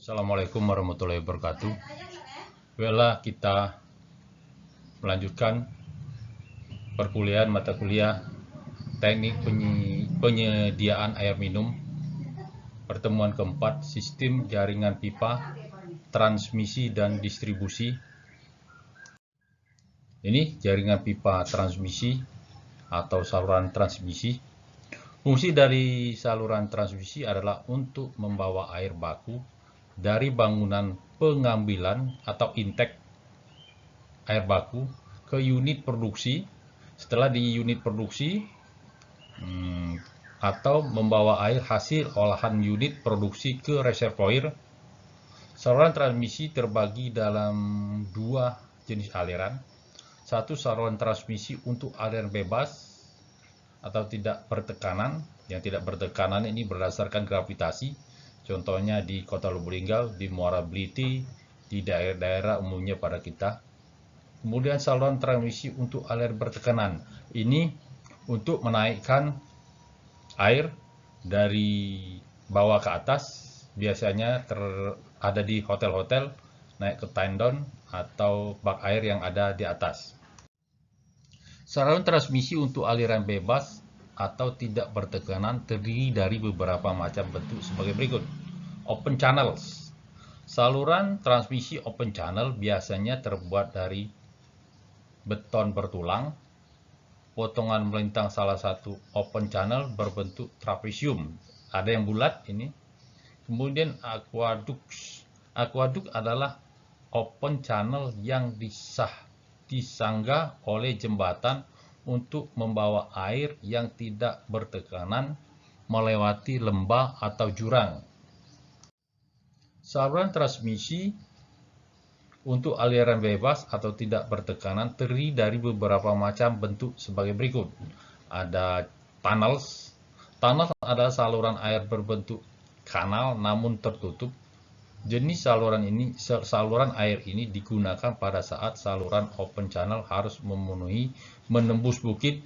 Assalamualaikum warahmatullahi wabarakatuh. Baiklah, kita melanjutkan perkuliahan mata kuliah teknik penyediaan air minum, pertemuan keempat, sistem jaringan pipa, transmisi dan distribusi. Ini jaringan pipa transmisi atau saluran transmisi. Fungsi dari saluran transmisi adalah untuk membawa air baku dari bangunan pengambilan atau intake air baku ke unit produksi. Setelah di unit produksi atau membawa air hasil olahan unit produksi ke reservoir. Saluran transmisi terbagi dalam dua jenis aliran. Satu, saluran transmisi untuk aliran bebas atau tidak bertekanan. Yang tidak bertekanan ini berdasarkan gravitasi. Contohnya di Kota Lubuk Linggau, di Muara Beliti, di daerah-daerah umumnya pada kita. Kemudian saluran transmisi untuk aliran bertekanan. Ini untuk menaikkan air dari bawah ke atas. Biasanya ada di hotel-hotel, naik ke tendon atau bak air yang ada di atas. Saluran transmisi untuk aliran bebas atau tidak bertekanan terdiri dari beberapa macam bentuk sebagai berikut. Open channels. Saluran transmisi open channel biasanya terbuat dari beton bertulang. Potongan melintang salah satu open channel berbentuk trapesium. Ada yang bulat ini. Kemudian aqueduct. Aqueduct adalah open channel yang disangga oleh jembatan untuk membawa air yang tidak bertekanan melewati lembah atau jurang. Saluran transmisi untuk aliran bebas atau tidak bertekanan terdiri dari beberapa macam bentuk sebagai berikut. Ada tunnels. Tunnel adalah saluran air berbentuk kanal namun tertutup. Jenis saluran air ini digunakan pada saat saluran open channel harus menembus bukit.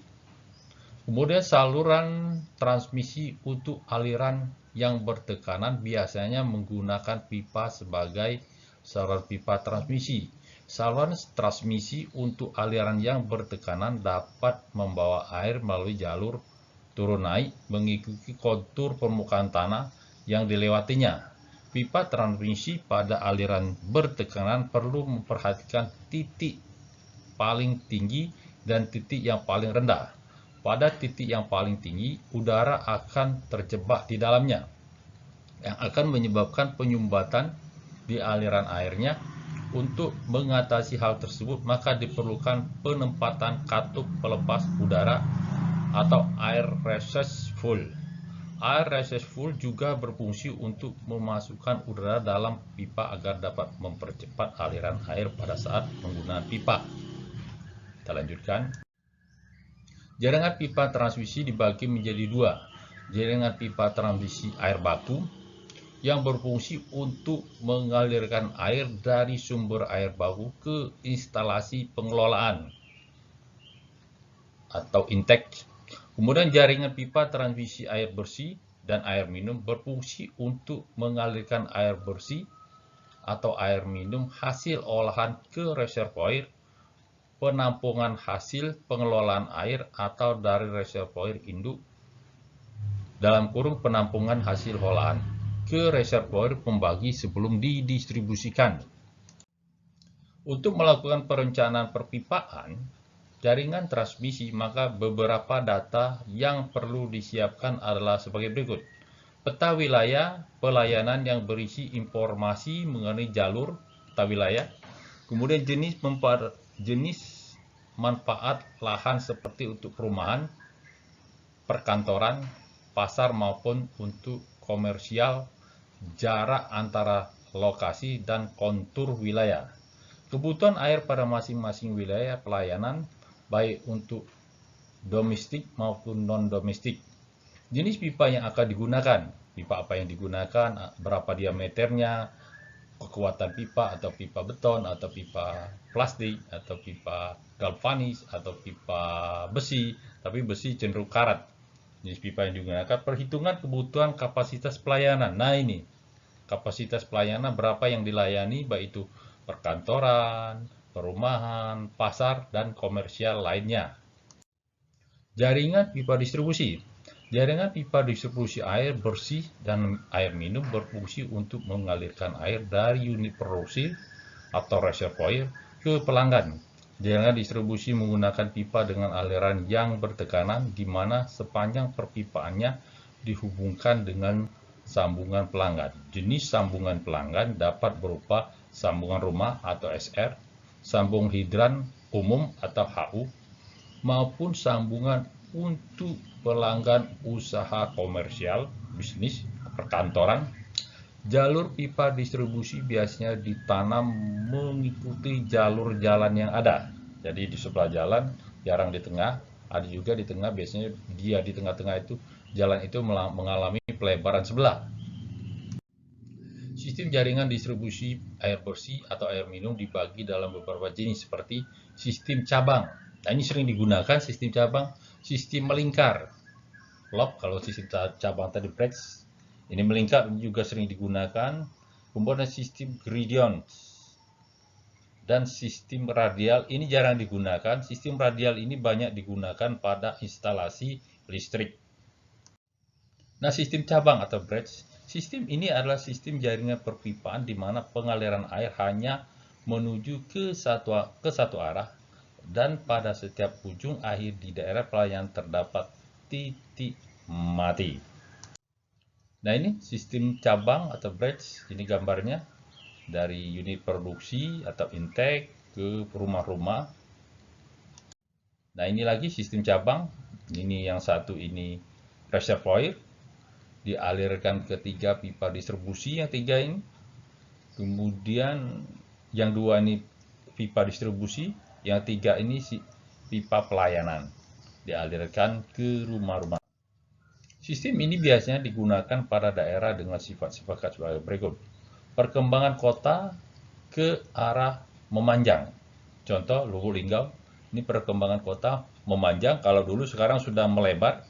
Kemudian saluran transmisi untuk aliran yang bertekanan biasanya menggunakan pipa sebagai saluran pipa transmisi. Saluran transmisi untuk aliran yang bertekanan dapat membawa air melalui jalur turun naik mengikuti kontur permukaan tanah yang dilewatinya. Pipa transmisi pada aliran bertekanan perlu memperhatikan titik paling tinggi dan titik yang paling rendah. Pada titik yang paling tinggi, udara akan terjebak di dalamnya, yang akan menyebabkan penyumbatan di aliran airnya. Untuk mengatasi hal tersebut, maka diperlukan penempatan katup pelepas udara atau air reservoir. Air reservoir juga berfungsi untuk memasukkan udara dalam pipa agar dapat mempercepat aliran air pada saat menggunakan pipa. Kita lanjutkan. Jaringan pipa transmisi dibagi menjadi dua. Jaringan pipa transmisi air baku yang berfungsi untuk mengalirkan air dari sumber air baku ke instalasi pengelolaan atau intake. Kemudian jaringan pipa transmisi air bersih dan air minum berfungsi untuk mengalirkan air bersih atau air minum hasil olahan ke reservoir, penampungan hasil pengelolaan air atau dari reservoir induk dalam kurung penampungan hasil olahan ke reservoir pembagi sebelum didistribusikan. Untuk melakukan perencanaan perpipaan jaringan transmisi, maka beberapa data yang perlu disiapkan adalah sebagai berikut. Peta wilayah pelayanan yang berisi informasi mengenai jalur peta wilayah. Kemudian jenis manfaat lahan seperti untuk perumahan, perkantoran, pasar maupun untuk komersial, jarak antara lokasi dan kontur wilayah. Kebutuhan air pada masing-masing wilayah pelayanan baik untuk domestik maupun non-domestik. Jenis pipa yang akan digunakan, pipa apa yang digunakan, berapa diameternya, kekuatan pipa atau pipa beton atau pipa plastik atau pipa galvanis atau pipa besi, tapi besi cenderung karat. Jenis pipa yang digunakan, perhitungan kebutuhan kapasitas pelayanan. Nah ini, kapasitas pelayanan berapa yang dilayani, baik itu perkantoran, perumahan, pasar, dan komersial lainnya. Jaringan pipa distribusi. Jaringan pipa distribusi air bersih dan air minum berfungsi untuk mengalirkan air dari unit produksi atau reservoir ke pelanggan. Jaringan distribusi menggunakan pipa dengan aliran yang bertekanan di mana sepanjang perpipaannya dihubungkan dengan sambungan pelanggan. Jenis sambungan pelanggan dapat berupa sambungan rumah atau SR, sambung hidran umum atau HU, maupun sambungan untuk pelanggan usaha komersial, bisnis, perkantoran. Jalur pipa distribusi biasanya ditanam mengikuti jalur jalan yang ada. Jadi di sebelah jalan, jarang di tengah. Ada juga di tengah, biasanya dia di tengah-tengah itu, jalan itu mengalami pelebaran sebelah. Sistem jaringan distribusi air bersih atau air minum dibagi dalam beberapa jenis seperti sistem cabang. Nah, ini sering digunakan sistem cabang, sistem melingkar. Lob kalau sistem cabang tadi branch. Ini melingkar juga sering digunakan. Kemudian sistem gradient dan sistem radial ini jarang digunakan. Sistem radial ini banyak digunakan pada instalasi listrik. Nah, sistem cabang atau branch. Sistem ini adalah sistem jaringan perpipaan di mana pengaliran air hanya menuju ke satu arah dan pada setiap ujung akhir di daerah pelayanan terdapat titik mati. Nah, ini sistem cabang atau branch, ini gambarnya dari unit produksi atau intake ke rumah-rumah. Nah, ini lagi sistem cabang, ini yang satu ini reservoir, dialirkan ke 3 pipa distribusi yang 3 ini. Kemudian yang 2 ini pipa distribusi, yang 3 ini pipa pelayanan, dialirkan ke rumah-rumah. Sistem ini biasanya digunakan pada daerah dengan sifat-sifat sebagai berikut. Perkembangan kota ke arah memanjang. Contoh Lubuk Linggau, ini perkembangan kota memanjang, kalau dulu sekarang sudah melebar.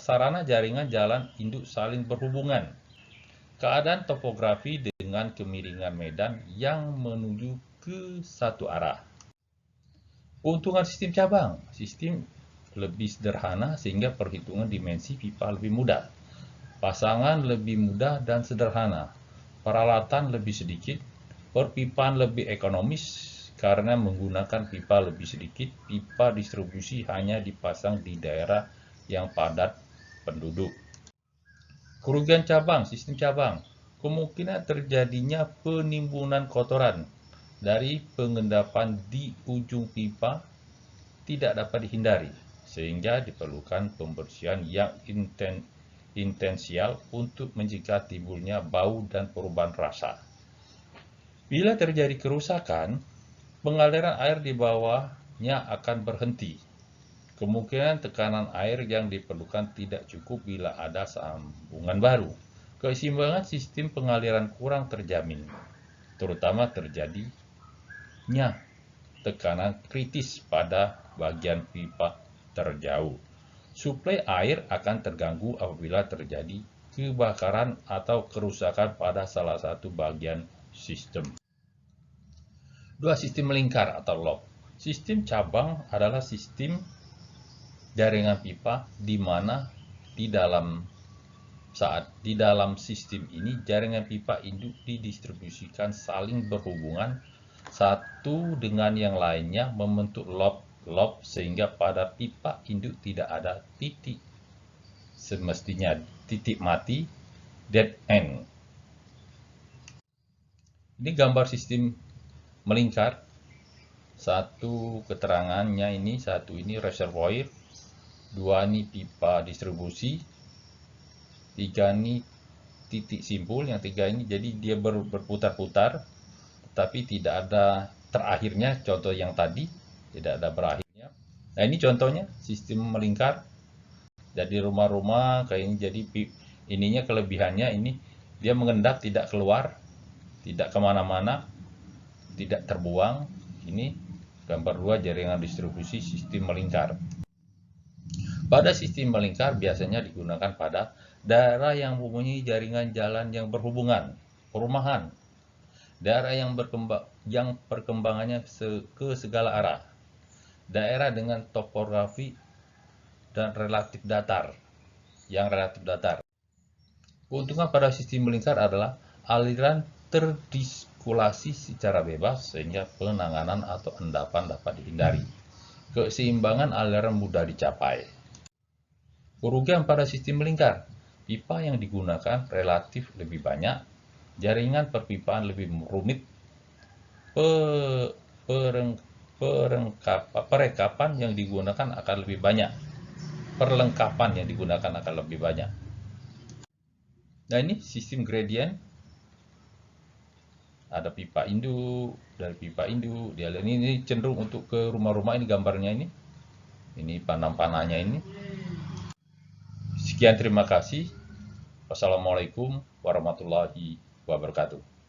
Sarana jaringan jalan induk saling berhubungan. Keadaan topografi dengan kemiringan medan yang menuju ke satu arah. Keuntungan sistem cabang. Sistem lebih sederhana sehingga perhitungan dimensi pipa lebih mudah. Pasangan lebih mudah dan sederhana. Peralatan lebih sedikit. Perpipaan lebih ekonomis karena menggunakan pipa lebih sedikit. Pipa distribusi hanya dipasang di daerah yang padat penduduk. Kerugian cabang, sistem cabang. Kemungkinan terjadinya penimbunan kotoran dari pengendapan di ujung pipa tidak dapat dihindari, sehingga diperlukan pembersihan yang intensial untuk mencegah timbulnya bau dan perubahan rasa. Bila terjadi kerusakan, pengaliran air di bawahnya akan berhenti. Kemungkinan tekanan air yang diperlukan tidak cukup bila ada sambungan baru. Keseimbangan sistem pengaliran kurang terjamin, terutama terjadinya tekanan kritis pada bagian pipa terjauh. Suplai air akan terganggu apabila terjadi kebakaran atau kerusakan pada salah satu bagian sistem. 2. Sistem melingkar atau lob. Sistem cabang adalah sistem jaringan pipa di mana di dalam sistem ini jaringan pipa induk didistribusikan saling berhubungan satu dengan yang lainnya membentuk lob sehingga pada pipa induk tidak ada titik semestinya titik mati, dead end. Ini gambar sistem melingkar. Satu keterangannya ini, satu ini reservoir, 2 ini pipa distribusi, 3 ini titik simpul, yang 3 ini jadi dia berputar-putar tetapi tidak ada terakhirnya, contoh yang tadi tidak ada berakhirnya. Nah, ini contohnya sistem melingkar. Jadi rumah-rumah kayak ini, jadi ininya kelebihannya ini dia mengendap, tidak keluar, tidak kemana-mana, tidak terbuang. Ini gambar 2 jaringan distribusi sistem melingkar. Pada sistem melingkar biasanya digunakan pada daerah yang mempunyai jaringan jalan yang berhubungan, perumahan, daerah yang perkembangannya ke segala arah, daerah dengan topografi dan relatif datar. Keuntungan pada sistem melingkar adalah aliran terdiskulasi secara bebas sehingga penanganan atau endapan dapat dihindari. Keseimbangan aliran mudah dicapai. Kerugian pada sistem melingkar, pipa yang digunakan relatif lebih banyak, jaringan perpipaan lebih rumit, perlengkapan yang digunakan akan lebih banyak. Nah, ini sistem gradient. Ada pipa induk, dari pipa induk, dia ini cenderung untuk ke rumah-rumah, ini gambarnya ini. Ini panah-panahnya ini. Sekian, terima kasih. Wassalamualaikum warahmatullahi wabarakatuh.